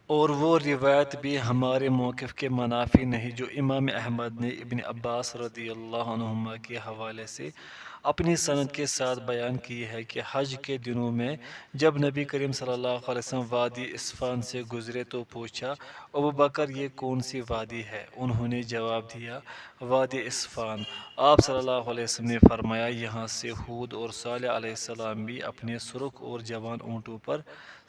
اور وہ روایت بھی ہمارے موقف کے منافی نہیں جو امام احمد نے ابن عباس رضی اللہ عنہما کے حوالے سے اپنی سند کے ساتھ بیان کی ہے کہ حج کے دنوں میں جب نبی کریم صلی اللہ علیہ وسلم وادی اسفان سے گزرے تو پوچھا ابو بکر یہ کون سی وادی ہے؟ انہوں نے جواب دیا وادی اسفان۔ آپ صلی اللہ علیہ وسلم نے فرمایا یہاں سے ہود اور صالح علیہ السلام بھی اپنے سرخ اور جوان اونٹوں پر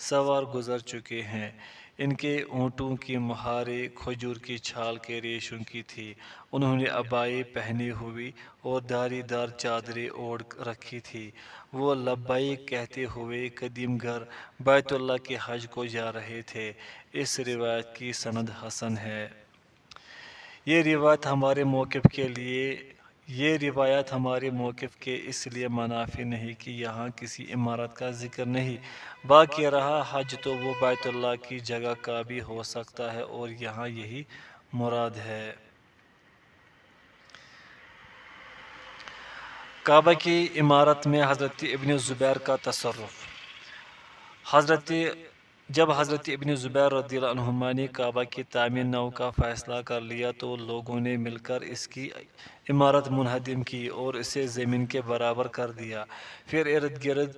سوار گزر چکے ہیں۔ ان کے اونٹوں کی مہاریں کھجور کی چھال کے ریشم کی تھی۔ انہوں نے عبائیں پہنی ہوئی اور دھاری دار چادریں اوڑھ رکھی تھی۔ وہ لبیک کہتے ہوئے قدیم گھر بیت اللہ کے حج کو جا رہے تھے۔ اس روایت کی سند حسن ہے۔ یہ روایت ہمارے موقف کے اس لیے منافی نہیں کہ یہاں کسی عمارت کا ذکر نہیں۔ باقی رہا حج تو وہ بیت اللہ کی جگہ کا بھی ہو سکتا ہے اور یہاں یہی مراد ہے۔ کعبہ کی عمارت میں حضرت ابن زبیر کا تصرف۔ جب حضرت ابن زبیر رضی اللہ عنہما نے کعبہ کی تعمیر نو کا فیصلہ کر لیا تو لوگوں نے مل کر اس کی عمارت منہدم کی اور اسے زمین کے برابر کر دیا۔ پھر ارد گرد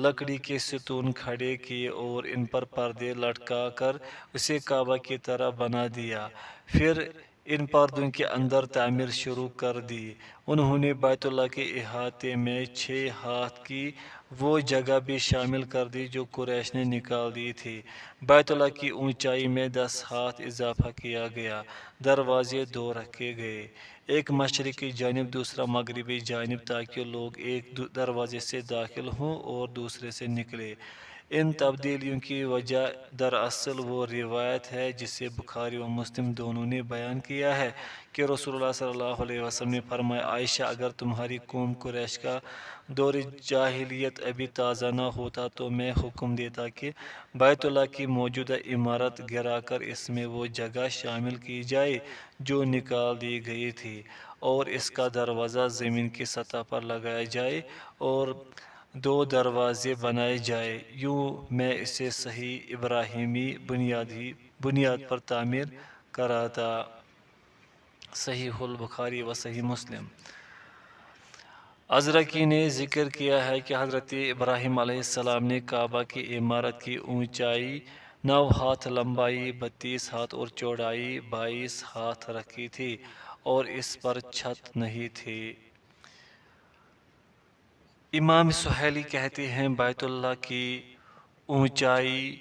لکڑی کے ستون کھڑے کیے اور ان پر پردے لٹکا کر اسے کعبہ کی طرح بنا دیا۔ پھر ان پردوں کے اندر تعمیر شروع کر دی۔ انہوں نے بیت اللہ کے احاطے میں 6 ہاتھ کی وہ جگہ بھی شامل کر دی جو قریش نے نکال دی تھی۔ بیت اللہ کی اونچائی میں 10 ہاتھ اضافہ کیا گیا۔ دروازے 2 رکھے گئے، ایک مشرقی جانب دوسرا مغربی جانب تاکہ لوگ ایک دروازے سے داخل ہوں اور دوسرے سے نکلیں۔ ان تبدیلیوں کی وجہ دراصل وہ روایت ہے جسے بخاری و مسلم دونوں نے بیان کیا ہے کہ رسول اللہ صلی اللہ علیہ وسلم نے فرمایا عائشہ اگر تمہاری قوم قریش کا دور جاہلیت ابھی تازہ نہ ہوتا تو میں حکم دیتا کہ بیت اللہ کی موجودہ عمارت گرا کر اس میں وہ جگہ شامل کی جائے جو نکال دی گئی تھی اور اس کا دروازہ زمین کی سطح پر لگایا جائے اور 2 دروازے بنائے جائیں۔ یوں میں اسے صحیح ابراہیمی بنیاد پر تعمیر کراتا۔ صحیح البخاری و صحیح مسلم۔ ازرقی نے ذکر کیا ہے کہ حضرت ابراہیم علیہ السلام نے کعبہ کی عمارت کی اونچائی 9 ہاتھ، لمبائی 32 ہاتھ اور چوڑائی 22 ہاتھ رکھی تھی اور اس پر چھت نہیں تھی۔ امام سہیلی کہتے ہیں بیت اللہ کی اونچائی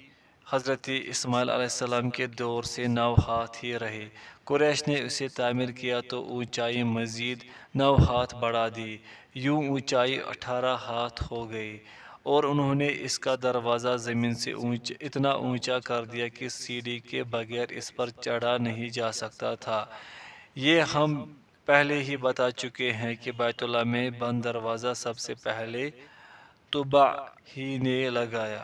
حضرت اسماعیل علیہ السلام کے دور سے 9 ہاتھ ہی رہی۔ قریش نے اسے تعمیر کیا تو اونچائی مزید 9 ہاتھ بڑھا دی، یوں اونچائی 18 ہاتھ ہو گئی اور انہوں نے اس کا دروازہ زمین سے اتنا اونچا کر دیا کہ سیڑھی کے بغیر اس پر چڑھا نہیں جا سکتا تھا۔ یہ ہم پہلے ہی بتا چکے ہیں کہ بیت اللہ میں بند دروازہ سب سے پہلے طبع ہی نے لگایا۔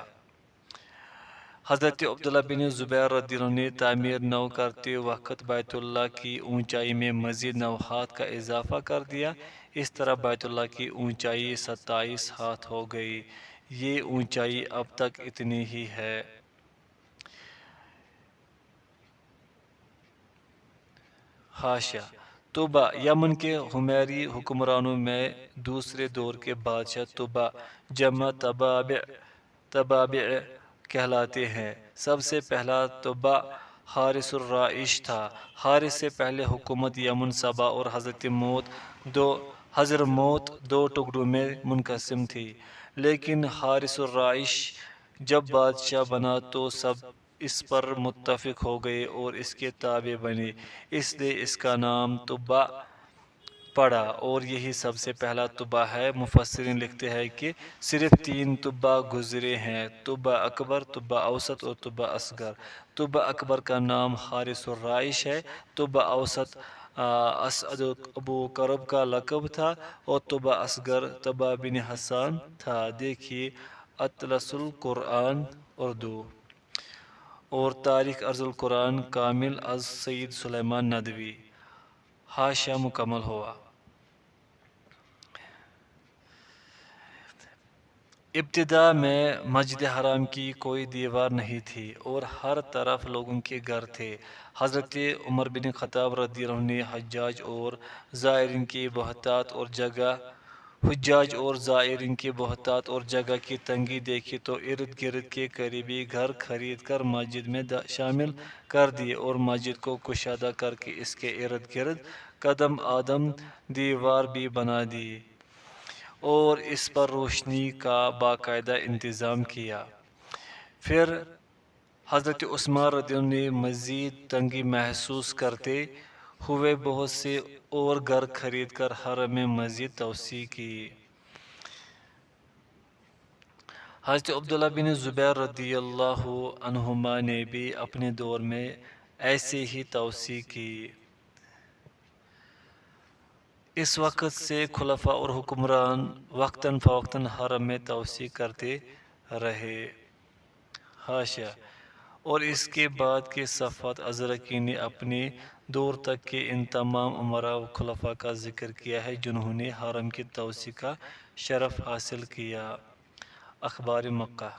حضرت عبداللہ بن زبیر رضی اللہ عنہ نے تعمیر نو کرتے وقت بیت اللہ کی اونچائی میں مزید 9 ہاتھ کا اضافہ کر دیا۔ اس طرح بیت اللہ کی اونچائی 27 ہاتھ ہو گئی۔ یہ اونچائی اب تک اتنی ہی ہے۔ حاشیہ طبع یمن کے ہمیری حکمرانوں میں دوسرے دور کے بادشاہ طبع جمع تبابع کہلاتے ہیں۔ سب سے پہلا طبع حارث الرائش تھا۔ حارث سے پہلے حکومت یمن صبا اور حضرموت 2 ٹکڑوں میں منقسم تھی، لیکن حارث الرائش جب بادشاہ بنا تو سب اس پر متفق ہو گئے اور اس کے تابع بنے، اس لیے اس کا نام طبع پڑا اور یہی سب سے پہلا طبع ہے۔ مفسرین لکھتے ہیں کہ صرف 3 طبع گزرے ہیں، طبع اکبر، طبع اوسط اور طبع اصغر۔ طبع اکبر کا نام حارث الرائش ہے، طبع اوسط اسعد ابو کرب کا لقب تھا اور طبع اصغر طبع بن حسان تھا۔ دیکھیے اطلس القرآن اردو اور تاریخ ارض القرآن کامل از سید سلیمان ندوی۔ حاشیہ مکمل ہوا۔ ابتدا میں مسجد حرام کی کوئی دیوار نہیں تھی اور ہر طرف لوگوں کے گھر تھے۔ حضرت عمر بن خطاب رضی اللہ عنہ نے حجاج اور زائرین کی بہتات اور جگہ کی تنگی دیکھی تو ارد گرد کے قریبی گھر خرید کر مسجد میں شامل کر دیے اور مسجد کو کشادہ کر کے اس کے ارد گرد قدم آدم دیوار بھی بنا دی اور اس پر روشنی کا باقاعدہ انتظام کیا۔ پھر حضرت عثمان رضی اللہ عنہ نے مزید تنگی محسوس کرتے ہوئے بہت سے اور گھر خرید کر حرم میں مزید توسیع کی۔ حضرت عبداللہ بن زبیر رضی اللہ عنہما نے بھی اپنے دور میں ایسے ہی توسیع کی۔ اس وقت سے خلفاء اور حکمران وقتاً فوقتاً حرم میں توسیع کرتے رہے۔ حاشیہ اور اس کے بعد کے صفحات ازرقی نے اپنے دور تک کے ان تمام امراء و خلفاء کا ذکر کیا ہے جنہوں نے حرم کی توسیع کا شرف حاصل کیا۔ اخبار مکہ۔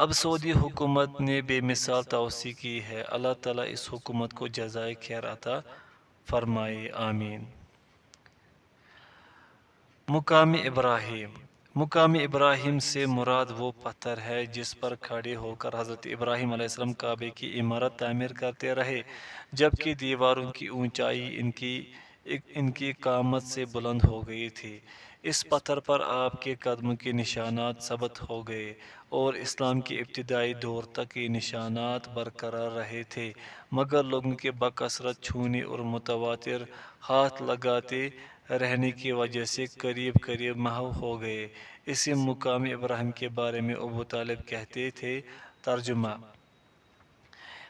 اب سعودی حکومت نے بے مثال توسیع کی ہے۔ اللہ تعالیٰ اس حکومت کو جزائے خیر عطا فرمائے، آمین۔ مقام ابراہیم۔ مقام ابراہیم سے مراد وہ پتھر ہے جس پر کھڑے ہو کر حضرت ابراہیم علیہ السلام کعبے کی عمارت تعمیر کرتے رہے، جبکہ دیواروں کی اونچائی ان کی قامت سے بلند ہو گئی تھی۔ اس پتھر پر آپ کے قدموں کے نشانات ثبت ہو گئے اور اسلام کے ابتدائی دور تک یہ نشانات برقرار رہے تھے، مگر لوگوں کے بکثرت چھونے اور متواتر ہاتھ لگاتے رہنے کی وجہ سے قریب قریب محو ہو گئے۔ اسی مقام ابراہیم کے بارے میں ابو طالب کہتے تھے، ترجمہ: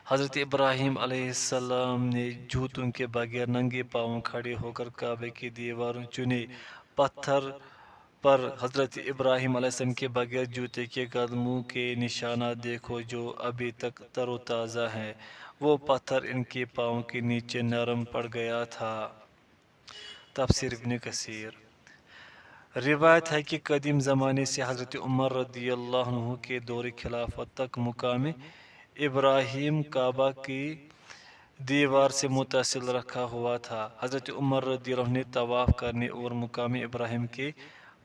حضرت ابراہیم علیہ السلام نے جوتوں کے بغیر ننگے پاؤں کھڑے ہو کر کعبے کی دیواروں چنے۔ پتھر پر حضرت ابراہیم علیہ السلام کے بغیر جوتے کے قدموں کے نشانات دیکھو جو ابھی تک تر و تازہ ہیں۔ وہ پتھر ان کے پاؤں کے نیچے نرم پڑ گیا تھا۔ تفسیر ابن کثیر۔ روایت ہے کہ قدیم زمانے سے حضرت عمر رضی اللہ عنہ کے دور خلافت تک مقام ابراہیم کعبہ کی دیوار سے متصل رکھا ہوا تھا۔ حضرت عمر رضی اللہ عنہ نے طواف کرنے اور مقام ابراہیم کے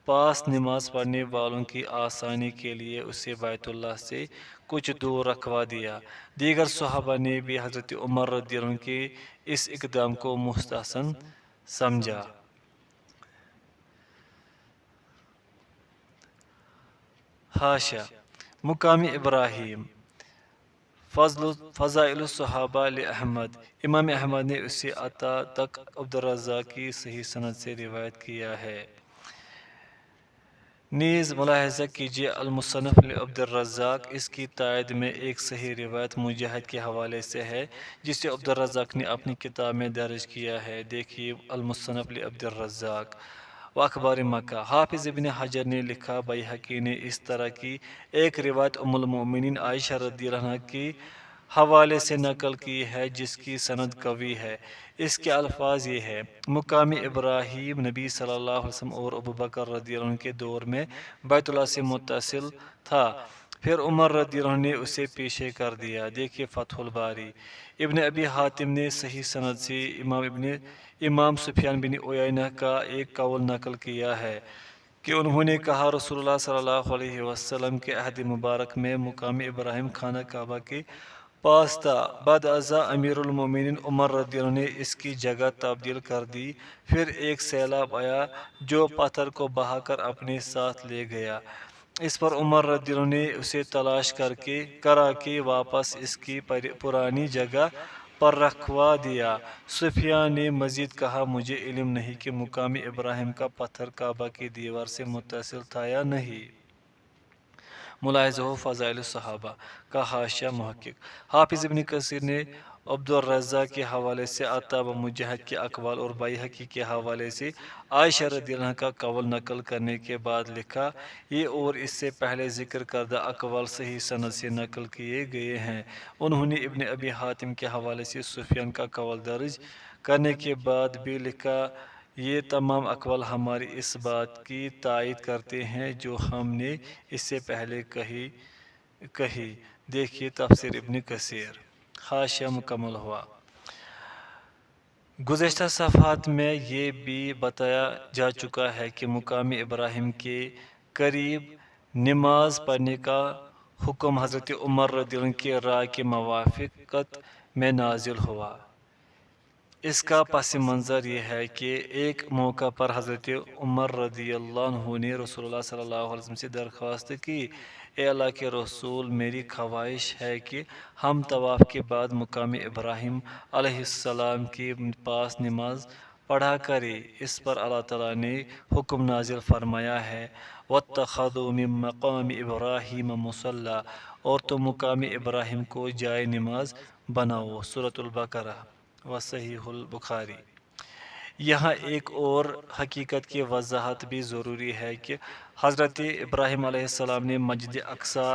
پاس نماز پڑھنے والوں کی آسانی کے لیے اسے بیت اللہ سے کچھ دور رکھوا دیا۔ دیگر صحابہ نے بھی حضرت عمر رضی اللہ عنہ کے اس اقدام کو مستحسن سمجھا۔ حاشیہ مقام ابراہیم فضائل الصحابہ لأحمد۔ امام احمد نے اسے عطا تک عبدالرزاق کی صحیح سند سے روایت کیا ہے۔ نیز ملاحظہ کیجیے المصنف لعبدالرزاق، اس کی تائید میں ایک صحیح روایت مجاہد کے حوالے سے ہے جسے عبدالرزاق نے اپنی کتاب میں درج کیا ہے، دیکھیے المصنف لعبدالرزاق۔ واخبار مکہ۔ حافظ ابن حجر نے لکھا، بیہقی نے اس طرح کی ایک روایت ام المؤمنین عائشہ رضی اللہ عنہا کے حوالے سے نقل کی ہے جس کی سند قوی ہے۔ اس کے الفاظ یہ ہے: مقام ابراہیم نبی صلی اللہ علیہ وسلم اور ابوبکر رضی اللہ عنہ کے دور میں بیت اللہ سے متصل تھا، پھر عمر رضی اللہ عنہ نے اسے پیچھے کر دیا، دیکھیے فتح الباری۔ ابن ابی حاتم نے صحیح سند سے امام سفیان بن عیینہ کا ایک قول نقل کیا ہے کہ انہوں نے کہا، رسول اللہ صلی اللہ علیہ وسلم کے عہد مبارک میں مقام ابراہیم خانہ کعبہ کے پاس تھا، بعد ازاں امیر المومنین عمر رضی اللہ عنہ نے اس کی جگہ تبدیل کر دی، پھر ایک سیلاب آیا جو پتھر کو بہا کر اپنے ساتھ لے گیا، اس پر عمر رضی اللہ عنہ نے اسے تلاش کرا کے واپس اس کی پرانی جگہ پر رکھوا دیا۔ سفیان نے مزید کہا، مجھے علم نہیں کہ مقام ابراہیم کا پتھر کعبہ کی دیوار سے متصل تھا یا نہیں۔ ملاحظہ ہو فضائل الصحابہ کا حاشیہ محقق۔ حافظ ابن کثیر نے عبدالرزاق کے حوالے سے عطا و مجاہد کے اقوال اور بیہقی کے حوالے سے عائشہ رضی اللہ عنہا کا قول نقل کرنے کے بعد لکھا، یہ اور اس سے پہلے ذکر کردہ اقوال صحیح سند سے نقل کیے گئے ہیں۔ انہوں نے ابن ابی حاتم کے حوالے سے سفیان کا قول درج کرنے کے بعد بھی لکھا، یہ تمام اقوال ہماری اس بات کی تائید کرتے ہیں جو ہم نے اس سے پہلے کہی دیکھیے تفسیر ابن کثیر۔ حاشیہ مکمل ہوا۔ گزشتہ صفحات میں یہ بھی بتایا جا چکا ہے کہ مقام ابراہیم کے قریب نماز پڑھنے کا حکم حضرت عمر رضی اللہ عنہ کی رائے کی موافقت میں نازل ہوا۔ اس کا پس منظر یہ ہے کہ ایک موقع پر حضرت عمر رضی اللہ عنہ نے رسول اللہ صلی اللہ علیہ وسلم سے درخواست کی، اے اللہ کے رسول، میری خواہش ہے کہ ہم طواف کے بعد مقام ابراہیم علیہ السلام کے پاس نماز پڑھا کریں۔ اس پر اللہ تعالیٰ نے حکم نازل فرمایا ہے، وَاتَّخَذُوا مِن مَّقَامِ إِبْرَاهِيمَ مُصَلًّى، اور تم مقام ابراہیم کو جائے نماز بناؤ۔ سورۃ البقرہ و صحیح البخاری۔ یہاں ایک اور حقیقت کی وضاحت بھی ضروری ہے کہ حضرت ابراہیم علیہ السلام نے مسجد اقصی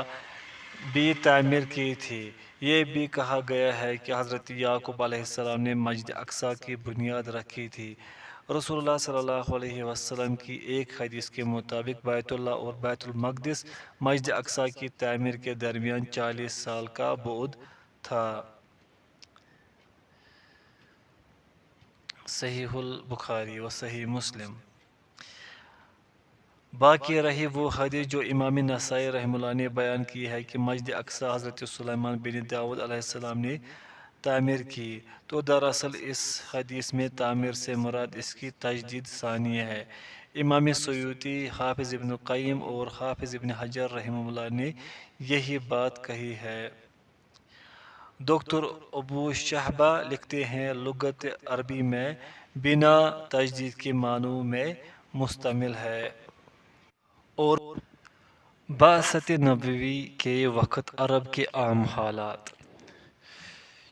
بھی تعمیر کی تھی۔ یہ بھی کہا گیا ہے کہ حضرت یعقوب علیہ السلام نے مسجد اقصی کی بنیاد رکھی تھی۔ رسول اللہ صلی اللہ علیہ وسلم کی ایک حدیث کے مطابق بیت اللہ اور بیت المقدس مسجد اقصی کی تعمیر کے درمیان 40 سال کا بعد تھا۔ صحیح البخاری و صحیح مسلم۔ باقی رہی وہ حدیث جو امام نسائی رحمہ اللہ نے بیان کی ہے کہ مسجد اقصی حضرت سلیمان بن داؤد علیہ السلام نے تعمیر کی، تو دراصل اس حدیث میں تعمیر سے مراد اس کی تجدید ثانیہ ہے۔ امام سیوطی، حافظ ابن قیم اور حافظ ابن حجر رحمہ اللہ نے یہی بات کہی ہے۔ ڈاکٹر ابو شہبہ لکھتے ہیں، لغت عربی میں بنا تجدید کے معنوں میں مشتمل ہے اور بعثت نبوی کے وقت عرب کے عام حالات۔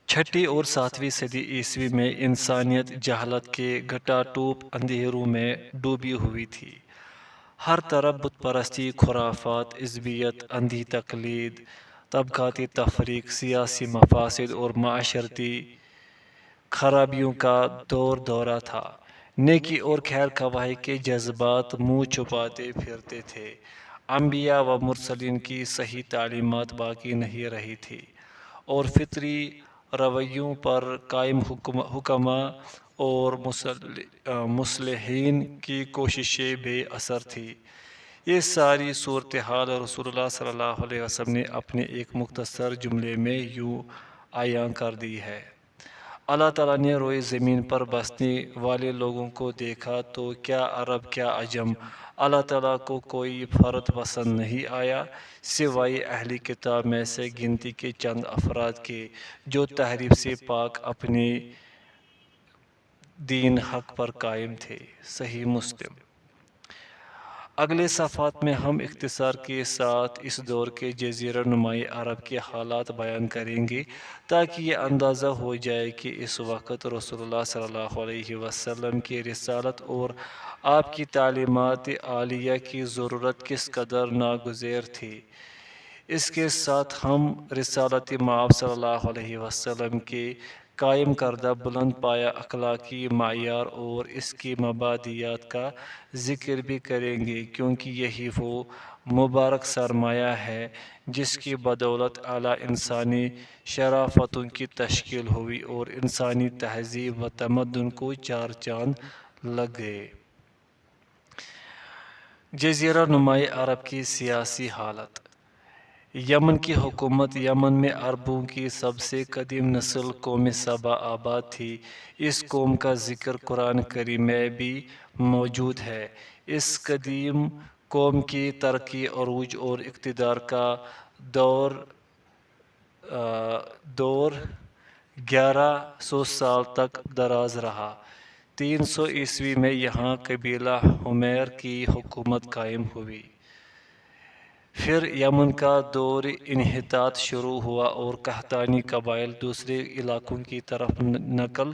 6 اور 7ویں صدی عیسوی میں انسانیت جہالت کے گھٹا ٹوپ اندھیروں میں ڈوبی ہوئی تھی۔ ہر طرف بت پرستی، خرافات، عصبیت، اندھی تقلید، طبقاتی تفریق، سیاسی مفاسد اور معاشرتی خرابیوں کا دورہ تھا۔ نیکی اور خیر خواہی کے جذبات منہ چھپاتے پھرتے تھے۔ انبیاء و مرسلین کی صحیح تعلیمات باقی نہیں رہی تھی اور فطری رویوں پر قائم حکماء اور مصلحین کی کوششیں بے اثر تھیں۔ یہ ساری صورتحال رسول اللہ صلی اللہ علیہ وسلم نے اپنے ایک مختصر جملے میں یوں عیاں کر دی ہے۔ اللہ تعالیٰ نے روئے زمین پر بسنے والے لوگوں کو دیکھا تو کیا عرب کیا عجم، اللہ تعالیٰ کو کوئی فرد پسند نہیں آیا سوائے اہل کتاب میں سے گنتی کے چند افراد کے جو تحریف سے پاک اپنے دین حق پر قائم تھے۔ صحیح مسلم۔ اگلے صفحات میں ہم اختصار کے ساتھ اس دور کے جزیرہ نمائی عرب کے حالات بیان کریں گے تاکہ یہ اندازہ ہو جائے کہ اس وقت رسول اللہ صلی اللہ علیہ وسلم کی رسالت اور آپ کی تعلیمات عالیہ کی ضرورت کس قدر ناگزیر تھی۔ اس کے ساتھ ہم رسالت مآب صلی اللہ علیہ وسلم کے قائم کردہ بلند پایہ اخلاقی معیار اور اس کی مبادیات کا ذکر بھی کریں گے، کیونکہ یہی وہ مبارک سرمایہ ہے جس کی بدولت اعلیٰ انسانی شرافتوں کی تشکیل ہوئی اور انسانی تہذیب و تمدن کو 4 چاند لگ گئے۔ جزیرہ نمائی عرب کی سیاسی حالت۔ یمن کی حکومت۔ یمن میں عربوں کی سب سے قدیم نسل قوم سبا آباد تھی۔ اس قوم کا ذکر قرآن کریم میں بھی موجود ہے۔ اس قدیم قوم کی ترقی، عروج اور اقتدار کا دور 1100 سال تک دراز رہا۔ 300 عیسوی میں یہاں قبیلہ حمیر کی حکومت قائم ہوئی۔ پھر یمن کا دور انحطاط شروع ہوا اور قحطانی قبائل دوسرے علاقوں کی طرف نقل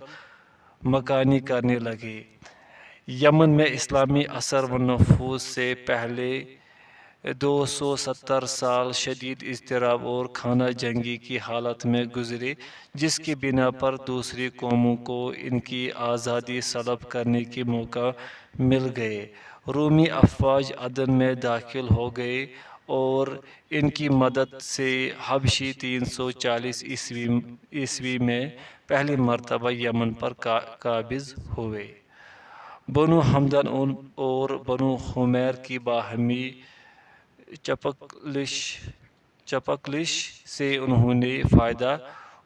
مکانی کرنے لگے۔ یمن میں اسلامی اثر و نفوذ سے پہلے 270 سال شدید اضطراب اور خانہ جنگی کی حالت میں گزرے، جس کی بنا پر دوسری قوموں کو ان کی آزادی سلب کرنے کے موقع مل گئے۔ رومی افواج عدن میں داخل ہو گئے اور ان کی مدد سے حبشی 340 عیسوی میں پہلی مرتبہ یمن پر قابض ہوئے۔ بنو حمدان اور بنو حمیر کی باہمی چپکلش سے انہوں نے فائدہ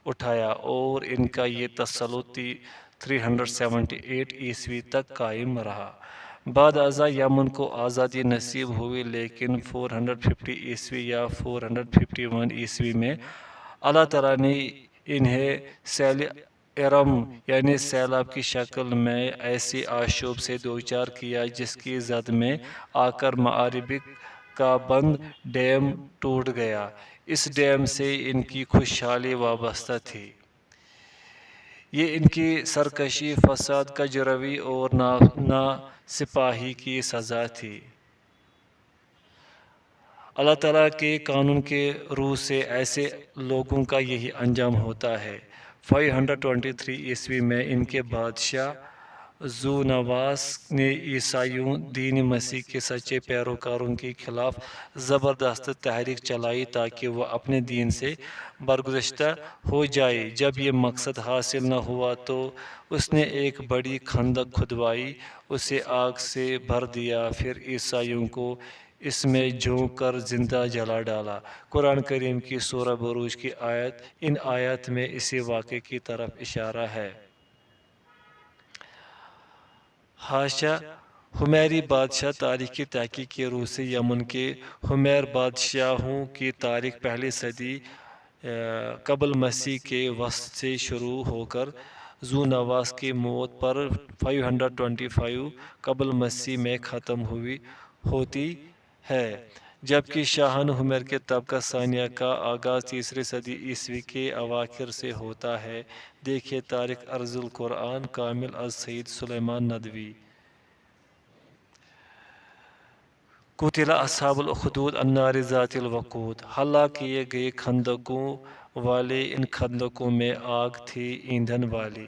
اٹھایا اور ان کا یہ تسلط 378 عیسوی تک قائم رہا۔ بعد ازاں یمن کو آزادی نصیب ہوئی، لیکن 450 عیسوی یا 451 عیسوی میں اللہ تعالیٰ نے انہیں سیل ارم یعنی سیلاب کی شکل میں ایسی آشوب سے دوچار کیا جس کی زد میں آ کر معربک کا بند ڈیم ٹوٹ گیا۔ اس ڈیم سے ان کی خوشحالی وابستہ تھی۔ یہ ان کی سرکشی، فساد، کجروی اور ناسپاہی کی سزا تھی۔ اللہ تعالیٰ کے قانون کے روح سے ایسے لوگوں کا یہی انجام ہوتا ہے۔ 523 عیسوی میں ان کے بادشاہ ذونواس نے عیسائیوں دین مسیح کے سچے پیروکاروں کے خلاف زبردست تحریک چلائی تاکہ وہ اپنے دین سے برگزشتہ ہو جائے۔ جب یہ مقصد حاصل نہ ہوا تو اس نے ایک بڑی خندق کھدوائی، اسے آگ سے بھر دیا، پھر عیسائیوں کو اس میں جھونک کر زندہ جلا ڈالا۔ قرآن کریم کی سورہ بروج کی ان آیات میں اسی واقعے کی طرف اشارہ ہے۔ حاشا حمیری بادشاہ تاریخ کی تحقیق کی روح سے یمن کے حمیر بادشاہوں کی تاریخ پہلی صدی قبل مسیح کے وسط سے شروع ہو کر ذونواس کی موت پر 525 قبل مسیح میں ختم ہوتی ہے، جبکہ شاہان حمیر کے طبقہ ثانیہ کا آغاز تیسری صدی عیسوی کے اواخر سے ہوتا ہے۔ دیکھیے تاریخ ارض القرآن کامل از سید سلیمان ندوی۔ قتل اصحاب الاخدود النار ذات الوقود، ہلاک کیے گئے خندقوں والے، ان خندقوں میں آگ تھی ایندھن والی۔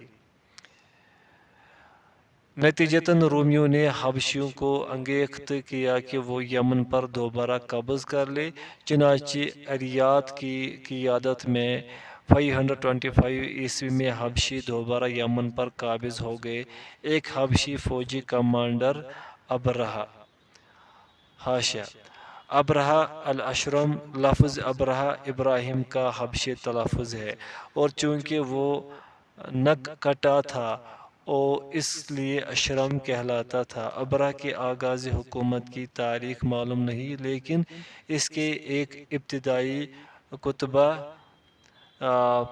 نتیجتاً رومیوں نے حبشیوں کو انگیخت کیا کہ وہ یمن پر دوبارہ قبض کر لے، چنانچہ اریات کی قیادت میں 525 عیسوی میں حبشی دوبارہ یمن پر قابض ہو گئے۔ ایک حبشی فوجی کمانڈر ابرہہ، حاشیہ ابرہہ الاشرم، لفظ ابرہہ ابراہیم کا حبشی تلفظ ہے، اور چونکہ وہ نککٹا تھا اس لیے اشرم کہلاتا تھا۔ ابرہہ کے آغاز حکومت کی تاریخ معلوم نہیں، لیکن اس کے ایک ابتدائی کتبہ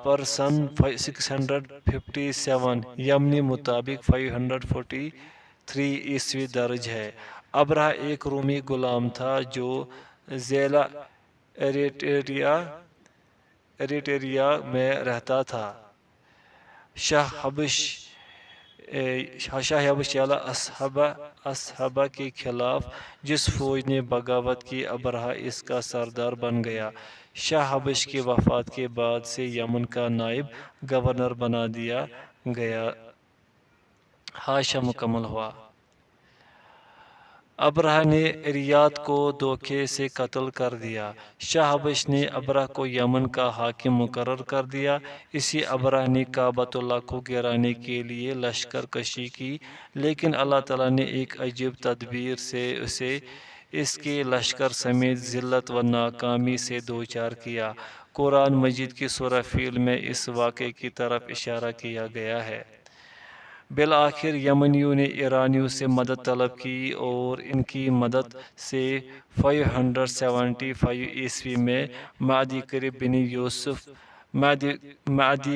پر سن 657 یمنی مطابق 543 عیسوی درج ہے۔ ابرہہ ایک رومی غلام تھا جو ضلع ایریٹریا میں رہتا تھا۔ شاہ حبش یالا اصحبہ کے خلاف جس فوج نے بغاوت کی، ابرہہ اس کا سردار بن گیا۔ شاہ حبش کی وفات کے بعد سے یمن کا نائب گورنر بنا دیا گیا۔ حاشیہ مکمل ہوا۔ ابرہہ نے اریات کو دھوکے سے قتل کر دیا۔ شاہ حبش نے ابرہہ کو یمن کا حاکم مقرر کر دیا۔ اسی ابرہہ نے کعبۃ اللہ کو گرانے کے لیے لشکر کشی کی، لیکن اللہ تعالیٰ نے ایک عجیب تدبیر سے اسے اس کے لشکر سمیت ذلت و ناکامی سے دوچار کیا۔ قرآن مجید کی سورہ فیل میں اس واقعے کی طرف اشارہ کیا گیا ہے۔ بالآخر یمنیوں نے ایرانیوں سے مدد طلب کی اور ان کی مدد سے 575 عیسوی میں معدی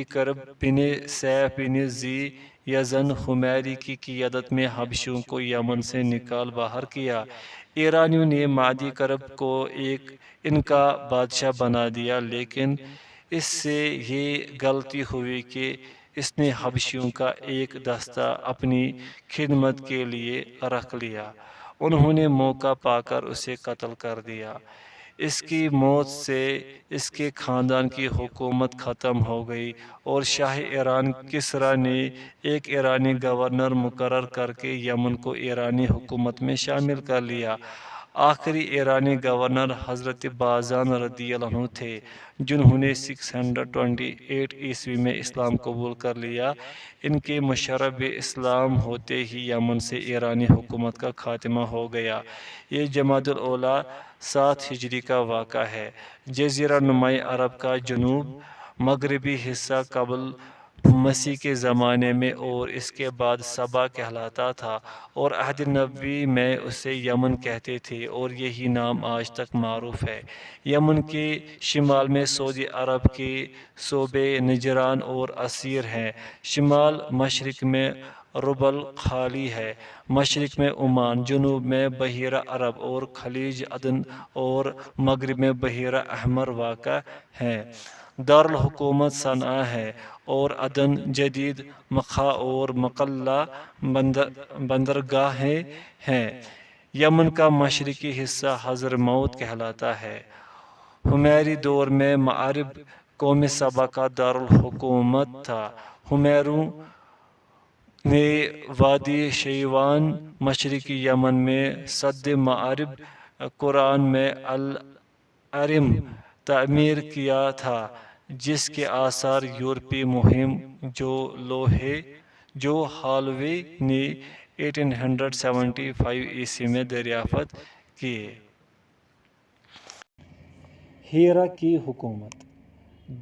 کرب بن سیف بن ذی یزن حمیری کی قیادت میں حبشیوں کو یمن سے نکال باہر کیا۔ ایرانیوں نے معدی کرب کو ان کا بادشاہ بنا دیا، لیکن اس سے یہ غلطی ہوئی کہ اس نے حبشیوں کا ایک دستہ اپنی خدمت کے لیے رکھ لیا انہوں نے موقع پا کر اسے قتل کر دیا۔ اس کی موت سے اس کے خاندان کی حکومت ختم ہو گئی اور شاہ ایران کسریٰ نے ایک ایرانی گورنر مقرر کر کے یمن کو ایرانی حکومت میں شامل کر لیا۔ آخری ایرانی گورنر حضرت بازان رضی اللہ عنہ تھے، جنہوں نے 628 عیسوی میں اسلام قبول کر لیا۔ ان کے مشرب اسلام ہوتے ہی یمن سے ایرانی حکومت کا خاتمہ ہو گیا۔ یہ جمادی الاولیٰ 7 ہجری کا واقعہ ہے۔ جزیرہ نمائی عرب کا جنوب مغربی حصہ قبل مسیح کے زمانے میں اور اس کے بعد سبا کہلاتا تھا، اور عہد نبوی میں اسے یمن کہتے تھے، اور یہی نام آج تک معروف ہے۔ یمن کے شمال میں سعودی عرب کے صوبے نجران اور عسیر ہیں، شمال مشرق میں ربع الخالی ہے، مشرق میں عمان، جنوب میں بحیرہ عرب اور خلیج عدن، اور مغرب میں بحیرہ احمر واقع ہیں۔ دارالحکومت صنعاء ہے، اور عدن، جدید، مکہ اور مقلہ بندرگاہیں ہیں۔ یمن کا مشرقی حصہ حضرموت کہلاتا ہے۔ ہمیری دور میں مأرب قوم سبا کا دارالحکومت تھا۔ ہمیروں نے وادی شیوان مشرقی یمن میں سد مأرب قرآن میں الارم تعمیر کیا تھا، جس کے آثار یورپی مہم جو ہالوے نے 1875 عیسوی میں دریافت کیے۔ ہیرا کی حکومت۔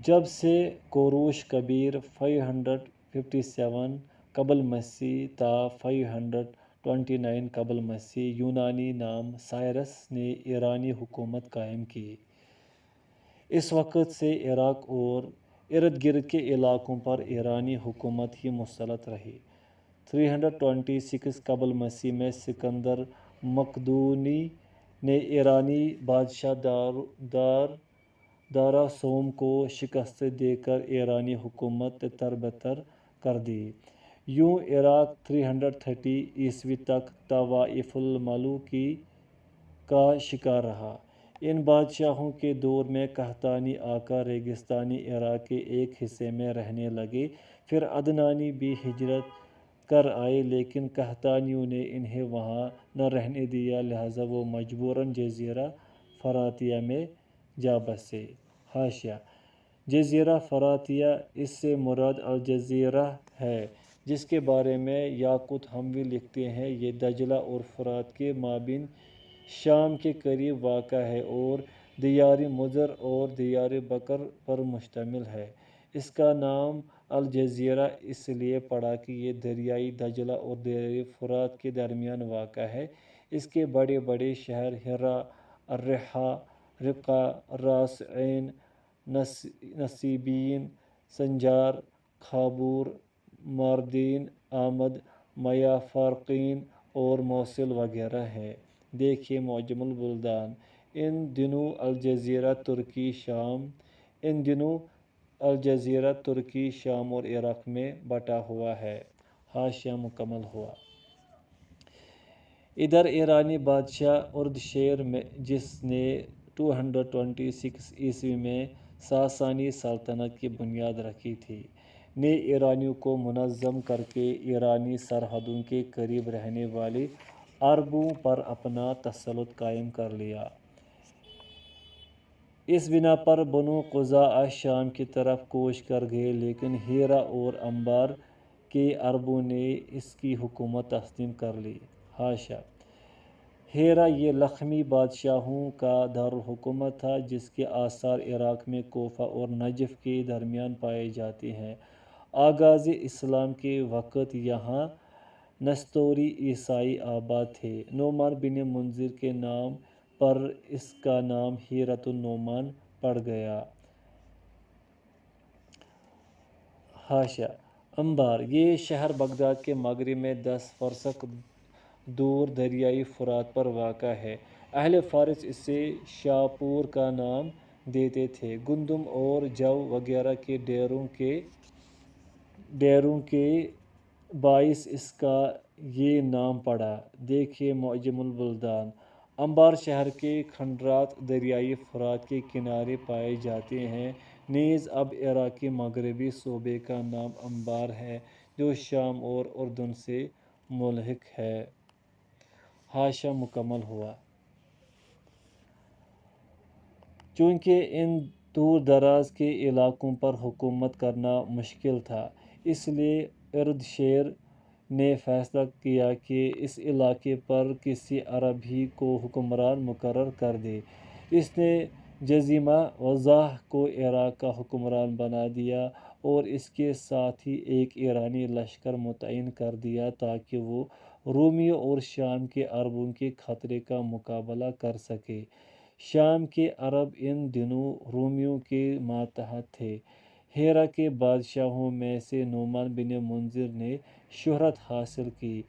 جب سے کوروش کبیر 557 قبل مسیح تا 529 قبل مسیح یونانی نام سائرس نے ایرانی حکومت قائم کی، اس وقت سے عراق اور ارد گرد کے علاقوں پر ایرانی حکومت ہی مسلط رہی۔ 326 قبل مسیح میں سکندر مقدونی نے ایرانی بادشاہ دارا سوم کو شکست دے کر ایرانی حکومت تربتر کر دی۔ یوں عراق 330 عیسوی تک طوائف الملوکی کا شکار رہا۔ ان بادشاہوں کے دور میں قحطانی آ کر ریگستانی عراق کے ایک حصے میں رہنے لگے۔ پھر عدنانی بھی ہجرت کر آئے، لیکن قحطانیوں نے انہیں وہاں نہ رہنے دیا، لہٰذا وہ مجبوراً جزیرہ فراتیہ میں جا بسے۔ حاشیہ: جزیرہ فراتیہ، اس سے مراد الجزیرہ ہے، جس کے بارے میں یاقوت حموی لکھتے ہیں، یہ دجلہ اور فرات کے مابین شام کے قریب واقع ہے اور دیار مضر اور دیار بکر پر مشتمل ہے۔ اس کا نام الجزیرہ اس لیے پڑا کہ یہ دریائے دجلہ اور دریائے فرات کے درمیان واقع ہے۔ اس کے بڑے بڑے شہر ہرا، الرحہ، رقہ، راس عین، نصیبین، سنجار، خابور، ماردین، آمد، میا فارقین اور موصل وغیرہ ہیں۔ دیکھیے معجم البلدان۔ ان دنوں الجزیرہ ترکی، شام اور عراق میں بٹا ہوا ہے۔ حاشیہ مکمل ہوا۔ ادھر ایرانی بادشاہ اردشیر جس نے 226 عیسوی میں ساسانی سلطنت کی بنیاد رکھی تھی، نے ایرانیوں کو منظم کرکے ایرانی سرحدوں کے قریب رہنے والے عربوں پر اپنا تسلط قائم کر لیا۔ اس بنا پر بنو قزاعہ شام کی طرف کوچ کر گئے، لیکن ہیرا اور انبار کے عربوں نے اس کی حکومت تسلیم کر لی۔ حاشیہ: ہیرا یہ لخمی بادشاہوں کا دارالحکومت تھا، جس کے آثار عراق میں کوفہ اور نجف کے درمیان پائے جاتے ہیں۔ آغاز اسلام کے وقت یہاں نستوری عیسائی آباد تھے۔ نعمان بن منذر کے نام پر اس کا نام ہیرۃ النعمان پڑ گیا۔ حاشیہ: انبار یہ شہر بغداد کے مغرب میں 10 فرسخ دور دریائے فرات پر واقع ہے۔ اہل فارس اسے شاپور کا نام دیتے تھے۔ گندم اور جو وغیرہ کے ڈیروں کے باعث اس کا یہ نام پڑا۔ دیکھیے معجم البلدان۔ انبار شہر کے کھنڈرات دریائے فرات کے کنارے پائے جاتے ہیں۔ نیز اب عراقی مغربی صوبے کا نام انبار ہے جو شام اور اردن سے ملحق ہے۔ حاشیہ مکمل ہوا۔ چونکہ ان دور دراز کے علاقوں پر حکومت کرنا مشکل تھا، اس لیے اردشیر نے فیصلہ کیا کہ اس علاقے پر کسی عربی کو حکمران مقرر کر دے۔ اس نے جزیمہ وضاح کو عراق کا حکمران بنا دیا اور اس کے ساتھ ہی ایک ایرانی لشکر متعین کر دیا تاکہ وہ رومیوں اور شام کے عربوں کے خطرے کا مقابلہ کر سکے۔ شام کے عرب ان دنوں رومیوں کے ماتحت تھے۔ ہیرا کے بادشاہوں میں سے نعمان بن منذر نے شہرت حاصل کی۔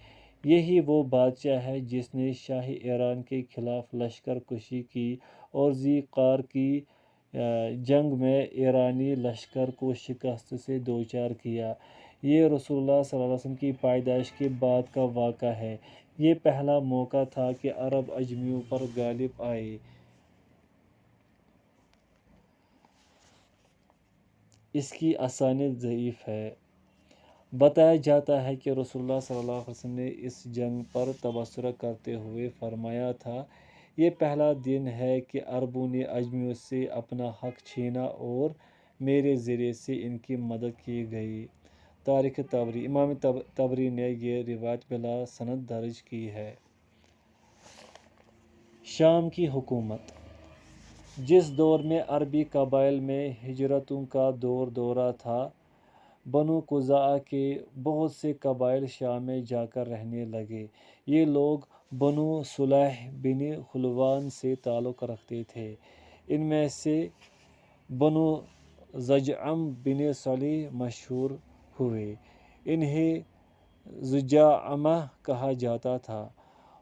یہی وہ بادشاہ ہے جس نے شاہ ایران کے خلاف لشکر کشی کی اور ذی قار کی جنگ میں ایرانی لشکر کو شکست سے دوچار کیا۔ یہ رسول اللہ صلی اللہ علیہ وسلم کی پیدائش کے بعد کا واقعہ ہے۔ یہ پہلا موقع تھا کہ عرب اجمیوں پر غالب آئے۔ اس کی اسانید ضعیف ہے۔ بتایا جاتا ہے کہ رسول اللہ صلی اللہ علیہ وسلم نے اس جنگ پر تبصرہ کرتے ہوئے فرمایا تھا، یہ پہلا دن ہے کہ عربوں نے اجمیوں سے اپنا حق چھینا اور میرے ذریعے سے ان کی مدد کی گئی۔ تاریخ طبری۔ امام طبری نے یہ روایت بلا سند درج کی ہے۔ شام کی حکومت۔ جس دور میں عربی قبائل میں ہجرتوں کا دورہ تھا، بنو قزاعہ کے بہت سے قبائل شام میں جا کر رہنے لگے۔ یہ لوگ بنو صلیح بن خلوان سے تعلق رکھتے تھے۔ ان میں سے بنو زجعم بن صلیح مشہور ہوئے۔ انہیں زجاعمہ کہا جاتا تھا۔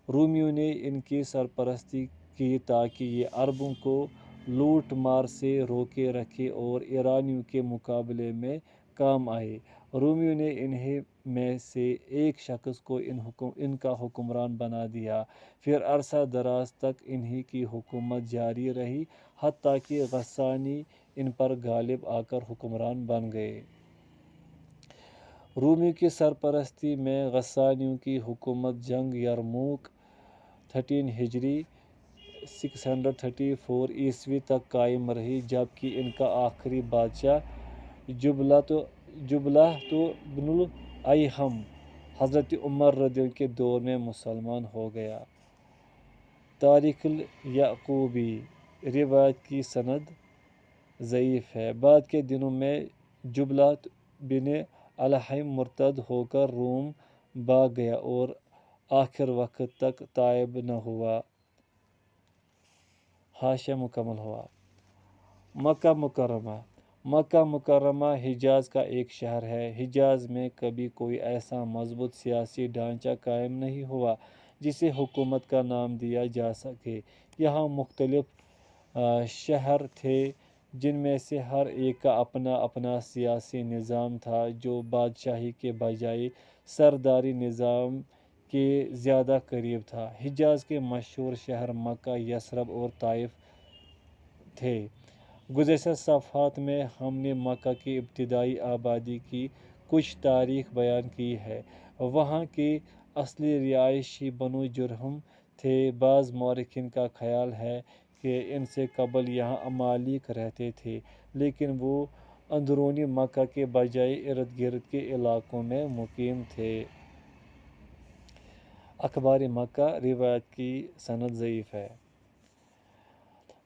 رومیوں نے ان کی سرپرستی کی تاکہ یہ عربوں کو لوٹ مار سے روکے رکھے اور ایرانیوں کے مقابلے میں کام آئے۔ رومیوں نے انہیں میں سے ایک شخص کو ان کا حکمران بنا دیا۔ پھر عرصہ دراز تک انہی کی حکومت جاری رہی حتیٰ کہ غسانی ان پر غالب آ کر حکمران بن گئے۔ رومیوں کی سرپرستی میں غسانیوں کی حکومت جنگ یرموک 13 ہجری 634 عیسوی تک قائم رہی، جبکہ ان کا آخری بادشاہ جبلہ بن الایہم حضرت عمر رضی اللہ عنہ کے دور میں مسلمان ہو گیا۔ تاریخ الیعقوبی۔ روایت کی سند ضعیف ہے۔ بعد کے دنوں میں جبلہ بن الایہم مرتد ہو کر روم بھاگ گیا اور آخر وقت تک تائب نہ ہوا۔ حاشیہ مکمل ہوا۔ مکہ مکرمہ۔ مکہ مکرمہ حجاز کا ایک شہر ہے۔ حجاز میں کبھی کوئی ایسا مضبوط سیاسی ڈھانچہ قائم نہیں ہوا جسے حکومت کا نام دیا جا سکے۔ یہاں مختلف شہر تھے جن میں سے ہر ایک کا اپنا اپنا سیاسی نظام تھا جو بادشاہی کے بجائے سرداری نظام کے زیادہ قریب تھا۔ حجاز کے مشہور شہر مکہ، یثرب اور طائف تھے۔ گزشتہ صفحات میں ہم نے مکہ کی ابتدائی آبادی کی کچھ تاریخ بیان کی ہے۔ وہاں کے اصلی رہائشی بنو جرہم تھے۔ بعض مورخین کا خیال ہے کہ ان سے قبل یہاں عمالق رہتے تھے، لیکن وہ اندرونی مکہ کے بجائے ارد گرد کے علاقوں میں مقیم تھے۔ اخبار مکہ۔ روایت کی سند ضعیف ہے۔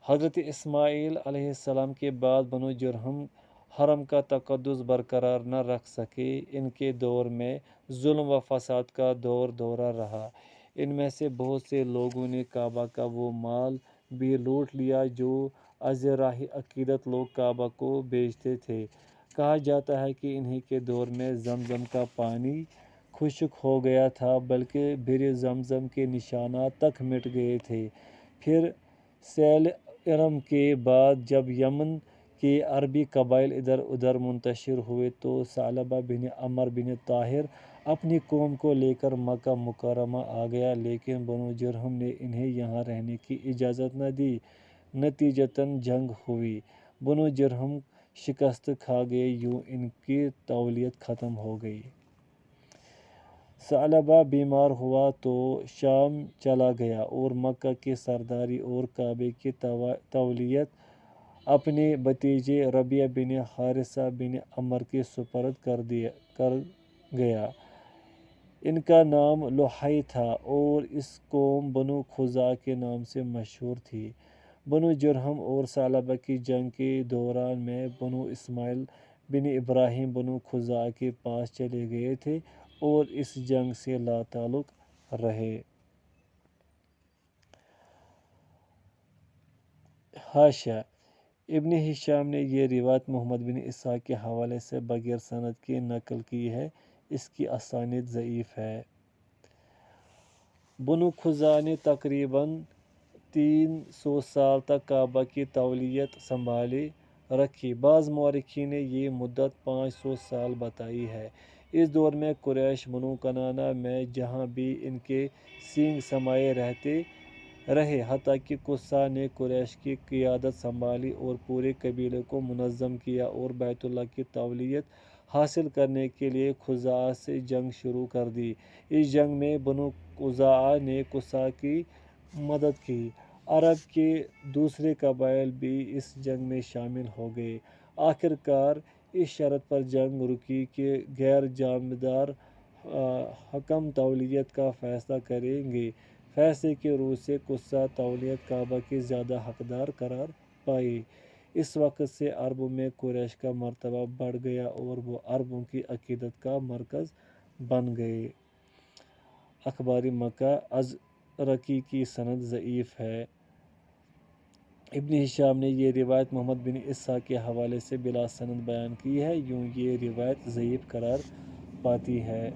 حضرت اسماعیل علیہ السلام کے بعد بنو جرہم حرم کا تقدس برقرار نہ رکھ سکے۔ ان کے دور میں ظلم و فساد کا دورہ رہا۔ ان میں سے بہت سے لوگوں نے کعبہ کا وہ مال بھی لوٹ لیا جو از راہ عقیدت لوگ کعبہ کو بیچتے تھے۔ کہا جاتا ہے کہ انہی کے دور میں زمزم کا پانی خشک ہو گیا تھا، بلکہ بئر زمزم کے نشانات تک مٹ گئے تھے۔ پھر سیل ارم کے بعد جب یمن کہ عربی قبائل ادھر ادھر منتشر ہوئے تو ثعلبہ بن عمر بن طاہر اپنی قوم کو لے کر مکہ مکرمہ آ گیا، لیکن بنو جرہم نے انہیں یہاں رہنے کی اجازت نہ دی۔ نتیجتاً جنگ ہوئی، بنو جرہم شکست کھا گئے، یوں ان کی طولیت ختم ہو گئی۔ ثعلبہ بیمار ہوا تو شام چلا گیا اور مکہ کی سرداری اور کعبے کی طولیت اپنے بھتیجے ربیعہ بن حارثہ بن عمر کے سپرد کر گیا۔ ان کا نام لوحی تھا اور اس قوم بنو خزاعہ کے نام سے مشہور تھی۔ بنو جرہم اور ثعلبہ کی جنگ کے دوران میں بنو اسماعیل بن ابراہیم بنو خزاعہ کے پاس چلے گئے تھے اور اس جنگ سے لاتعلق رہے۔ حاشیہ: ابن ہشام نے یہ روایت محمد بن اسحاق کے حوالے سے بغیر سند کے نقل کی ہے، اس کی اسانید ضعیف ہے۔ بنو خزاعہ نے تقریباً 300 سال تک کعبہ کی طولیت سنبھالے رکھی، بعض مورخین نے یہ مدت 500 سال بتائی ہے۔ اس دور میں قریش بنو کنانہ میں جہاں بھی ان کے سنگ سمائے رہے، حتیٰ کہ قصہ نے قریش کی قیادت سنبھالی اور پورے قبیلے کو منظم کیا اور بیت اللہ کی طولیت حاصل کرنے کے لیے خزاعہ سے جنگ شروع کر دی۔ اس جنگ میں بنو خزاعہ نے قصہ کی مدد کی۔ عرب کے دوسرے قبائل بھی اس جنگ میں شامل ہو گئے۔ آخر کار اس شرط پر جنگ رکی کہ غیر جانبدار حکم طولیت کا فیصلہ کریں گے۔ فیصلے کے روز سے قصہ طولیت کعبہ کی زیادہ حقدار قرار پائی۔ اس وقت سے عربوں میں قریش کا مرتبہ بڑھ گیا اور وہ عربوں کی عقیدت کا مرکز بن گئے۔ اخبار مکہ ازرقی کی سند ضعیف ہے۔ ابن ہشام نے یہ روایت محمد بن اسحاق کے حوالے سے بلا سند بیان کی ہے، یوں یہ روایت ضعیف قرار پاتی ہے۔